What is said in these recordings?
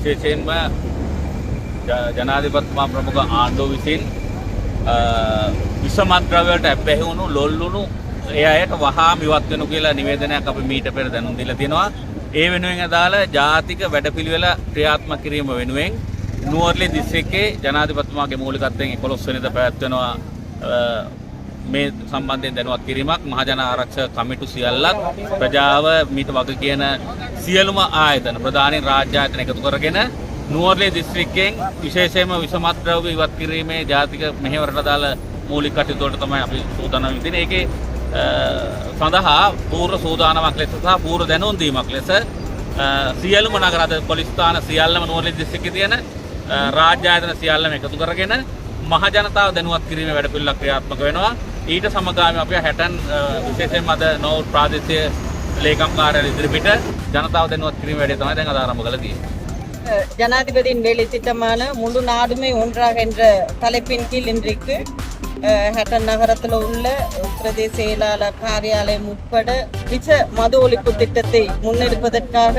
විශේෂයෙන්ම ජනාධිපතිතුමා ප්‍රමුඛ ආණ්ඩුව විසින් විසමද්‍රව්‍ය වලට ඇබ්බැහි වුණු ලොල්ලුණු ඒ අයට වහාම ඉවත් වෙනු කියලා නිවේදනයක් අපි මීට පෙර දැනුම් දීලා තියෙනවා. ඒ වෙනුවෙන් අදාළ ජාතික වැඩපිළිවෙල ක්‍රියාත්මක කිරීම වෙනුවෙන් නුවරඑළිය දිස්ත්‍රික්කයේ ජනාධිපතිතුමාගේ මූලිකත්වයෙන් 11 වෙනිදා පැවැත්වෙනවා මේ සම්බන්ධයෙන් දැනුවත් කිරීමක්. මහජන ආරක්ෂක කමිටු සියල්ලත් ප්‍රජාව මීට වග කියන සියලුම ආයතන ප්‍රධානීන් රාජ්‍ය ආයතන එකතු කරගෙන නුවරඑළිය දිස්ත්‍රික්කයෙන් විශේෂයෙන්ම විසමද්‍රව්‍ය ඉවත් කිරීමේ ජාතික මෙහෙවරට අදාළ මූලික කටයුතු වලට තමයි අපි සූදානම් වෙන්නේ. ඒකේ සඳහා පූර්ව සූදානමක් ලෙස සහ පූර්ව දැනුම් දීමක් ලෙස සියලුම නගර පොලිස් ස්ථාන සියල්ලම නුවරඑළිය දිස්ත්‍රික්කයේ තියෙන රාජ්‍ය ආයතන සියල්ලම එකතු කරගෙන මහ ජනතාව දැනුවත් කිරීමේ වැඩපිළිවෙලක් ක්‍රියාත්මක වෙනවා. ඊට සමගාමීව අපි හැටන් විශේෂයෙන්ම අද නෝර් ප්‍රාදේශීය ලේකම් කාර්යාලය ඉදිරිපිට ජනතාව දැනුවත් කිරීමේ වැඩේ තමයි දැන් අද ආරම්භ කරලා තියෙන්නේ. ஜனாதிபதியின் வேலை திட்டமான முழு நாடுமே ஒன்றாக என்ற தலைப்பின் கீழ் இன்றைக்கு ஹட்டன் நகரத்தில் உள்ள பிரதேச செயலாளர் காரியாலயம் உட்பட விச மது ஒழிப்பு திட்டத்தை முன்னெடுப்பதற்காக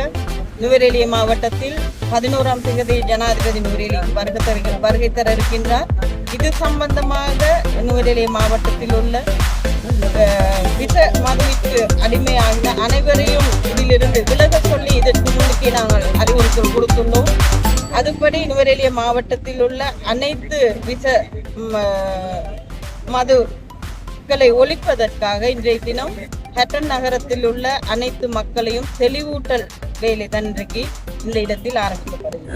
நுவரெலியா மாவட்டத்தில் 11ஆம் தேதி ஜனாதிபதி நுவரெலியா வருகை தர இருக்கின்றார். இது சம்பந்தமாக நுவரெலியா மாவட்டத்தில் உள்ள விச மதுவிற்கு அடிமையாகின அனைவரையும் இதிலிருந்து விலக சொல்லி இதற்கு முன்னுக்கு நாங்கள் அறிவுறுத்தல் கொடுத்துள்ளோம். அதுபடி நுவரெலியா மாவட்டத்தில் உள்ள அனைத்து விச மதுக்களை ஒழிப்பதற்காக இன்றைய தினம் ஹட்டன் நகரத்தில் உள்ள அனைத்து மக்களையும் தெளிவூட்டல் வேலை தன்றைக்கு இந்த இடத்தில் ஆரம்பிக்கப்படுகிறது.